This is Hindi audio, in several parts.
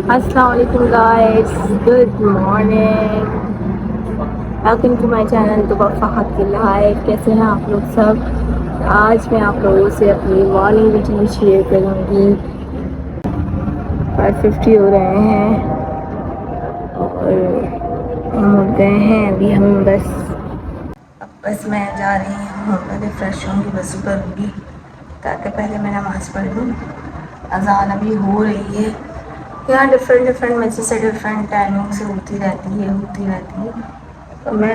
अस्सलाम वालेकुम guys, good morning. Welcome to my channel तो फहद की लाइफ। कैसे हैं आप लोग सब? आज मैं आप लोगों से अपनी मॉर्निंग रूटीन शेयर करूंगी। 5:50 हो रहे हैं और हम उठ गए हैं। अभी हम बस मैं जा रही हूँ, पहले फ्रेश होंगी, वज़ू करूँगी ताकि पहले मैं नमाज़ पढ़ लूँ। अज़ान अभी हो रही है। यहाँ डिफरेंट मस्जिद से डिफरेंट टाइमिंग से होती रहती है। तो मैं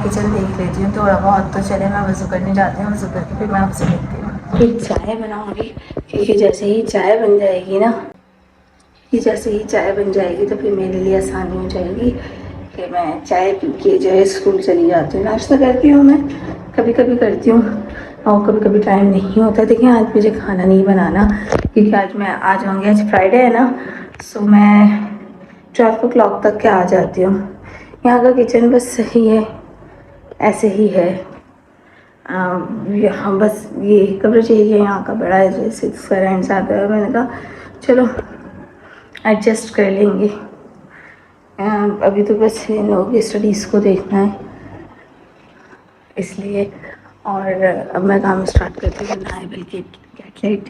किचन देख लेती हूँ, थोड़ा बहुत तो चले। मैं वज़ू करने जाती हूँ, वज़ू करके फिर मैं आपसे मिलती हूँ। फिर चाय बनाऊँगी, क्योंकि जैसे ही चाय बन जाएगी ना, तो फिर मेरे लिए आसानी हो जाएगी कि मैं चाय पी के जो है स्कूल चली जाती हूँ। नाश्ता करती हूँ मैं, कभी कभी करती हूँ और कभी कभी टाइम नहीं होता। देखिए आज मुझे खाना नहीं बनाना, क्योंकि आज मैं आ जाऊँगी। आज फ्राइडे है ना, सो मैं 12 o'clock तक के आ जाती हूँ। यहाँ का किचन बस सही है, ऐसे ही है। यहाँ बस ये कवरेज एरिया यहाँ का बड़ा है, जैसे इसका रेंट ज़्यादा है। मैंने कहा चलो एडजस्ट कर लेंगे। अभी तो बस इन लोगों की स्टडीज़ को देखना है, इसलिए। और अब मैं काम स्टार्ट करती हूँ, वरना आई विल गेट लेट,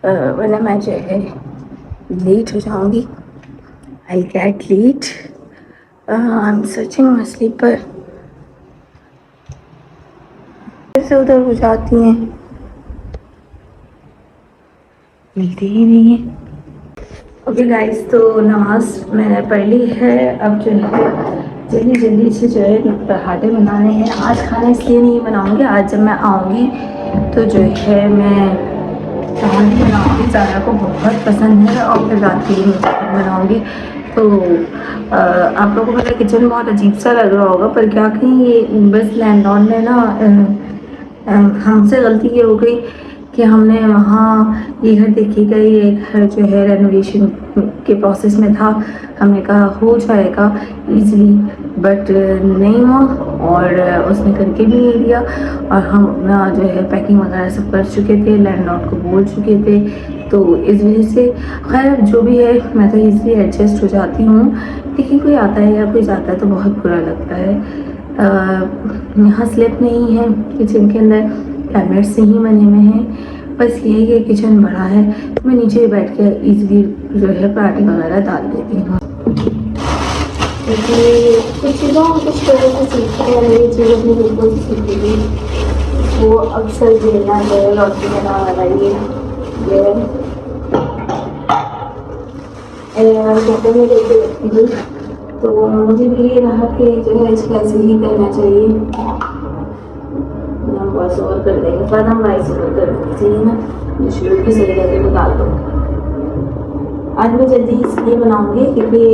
वरना मैं जो है लेट हो जाऊँगी। I get late. I am searching my slipper, फिर से उधर हो जाती हैं, मिलती ही नहीं है। ओके गाइस, तो नमाज मैंने पढ़ ली है। अब जो है जल्दी से जो है पराठे बनाने हैं। आज खाना इसलिए नहीं बनाऊंगी, आज जब मैं आऊँगी तो जो है मैं पराठे बनाऊंगी। ज़ारा को बहुत पसंद है और फिर रात के लिए मैं बनाऊंगी। तो आप लोगों को मेरा किचन बहुत अजीब सा लग रहा होगा, पर क्या कहीं ये बस लैंडलॉर्ड ने ना हमसे गलती ये हो गई कि हमने वहाँ ये घर देखिएगा, ये घर जो है रेनोवेशन के प्रोसेस में था। हमने कहा हो जाएगा इजीली, बट नहीं हुआ और उसने करके भी नहीं दिया। और हम अपना जो है पैकिंग वगैरह सब कर चुके थे, लैंडलॉर्ड को बोल चुके थे। तो इस वजह से खैर जो भी है, मैं तो इजीली एडजस्ट हो जाती हूँ। लेकिन कोई आता है या कोई जाता है तो बहुत बुरा लगता है। यहाँ स्लैब नहीं है किचन के अंदर, कैबिनेट से ही बने हुए हैं। बस ये है कि किचन बड़ा है, तो मैं नीचे बैठ के इजीली जो है पराठे वगैरह डाल देती हूँ। क्योंकि कुछ चीज़ों कुछ लोगों से सीखते हैं, नई चीज़ अपनी बिल्कुल सीखी थी। वो अक्सर बेलना जो है लौटी बना वाला ये कहते में लेके रखती थी। तो मुझे भी ये रहा कि जो है इसको ऐसे ही करना चाहिए। हम वॉइस ओवर कर देंगे, बाद हम वॉइस ओवर कर देंगे, चाहिए ना, जो शुरू की सही करके निकाल दो। आज मैं जल्दी इसलिए बनाऊंगी क्योंकि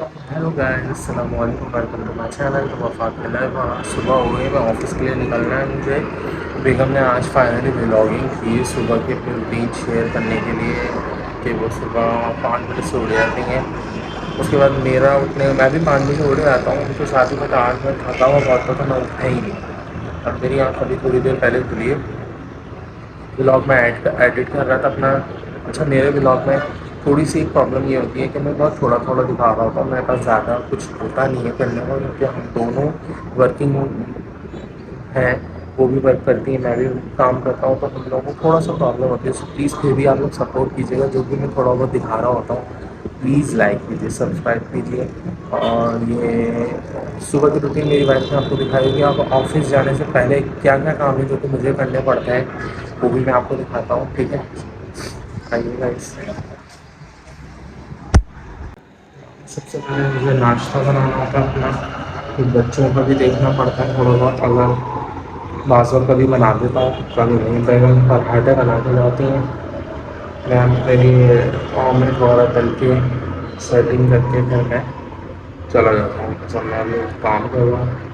हेलो गाइस, अस्सलाम वालेकुम, वेलकम टू माय चैनल। तो वफ़ात मिला है, सुबह हो गई, मैं ऑफिस के लिए निकलना है मुझे। बेगम ने आज फाइनली व्लॉगिंग की सुबह की अपनी रूटीन शेयर करने के लिए कि वो सुबह 5 बजे से उठ जाती हैं। उसके बाद मेरा उठने, मैं भी 5 बजे उठ जाता हूँ, तो साथ ही साथ आज मैं थका हुआ बहुत था तो मैं उठा ही नहीं। अब मेरी आँख अभी थोड़ी देर पहले खुली है। व्लॉग मैं एडिट कर रहा था अपना। अच्छा, मेरे व्लॉग में थोड़ी सी एक प्रॉब्लम ये होती है कि मैं बहुत थोड़ा थोड़ा दिखा रहा होता हूँ, मेरे पास ज़्यादा कुछ होता नहीं है करने को, क्योंकि हम दोनों वर्किंग हैं। वो भी वर्क करती है, मैं भी काम करता हूँ, तो हम लोगों को थोड़ा सा प्रॉब्लम होती है। सो प्लीज़ फिर भी आप लोग सपोर्ट कीजिएगा, जो भी मैं थोड़ा बहुत दिखा रहा होता हूँ प्लीज़ लाइक कीजिए, सब्सक्राइब कीजिए। और ये सुबह की रूटीन मेरी वाइफ ने आपको दिखाई होगी। आप ऑफिस जाने से पहले क्या क्या काम है जो कि मुझे करने पड़ते हैं, वो भी मैं आपको दिखाता हूँ, ठीक है। आइए गाइस। सबसे पहले मुझे नाश्ता बनाना होता है अपना, फिर बच्चों का भी देखना पड़ता है थोड़ा बहुत। अगर बाज़ वक़्त कभी बना देता हूँ, कभी नहीं। बैगन पराठे बना के जाती हैं, मैं अपने लिए ऑमलेट वगैरह तल के सेटिंग करके फिर मैं चला जाता हूँ। सब मैं लोग काम कर रहा हूँ।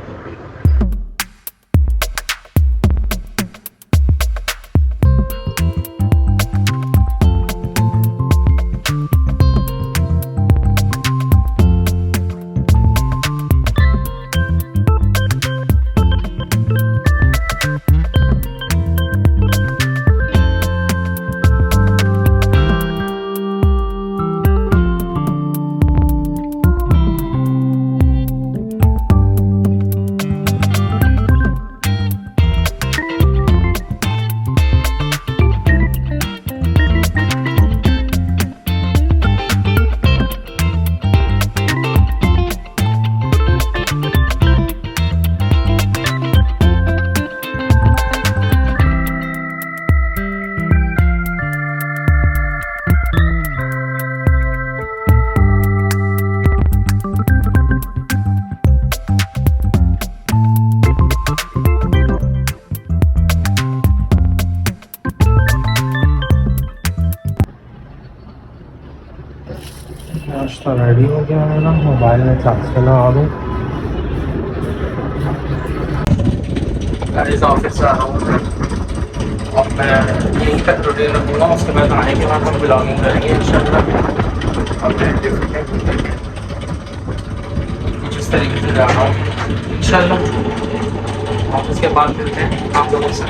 नाश्ता रेडी हो गया मेरा, मोबाइल में चार्ज पे लगा दूँ। गाइस, ऑफिस से आ रहा हूँ मैं, और मैं यहीं तक रूटीन रखूँगा। उसके बाद आने के बाद हम ब्लॉगिंग करेंगे इंशाल्लाह। और मैं जिस तरीके से जा रहा हूँ इंशाल्लाह ऑफिस के बाद मिलते हैं आप लोगों से।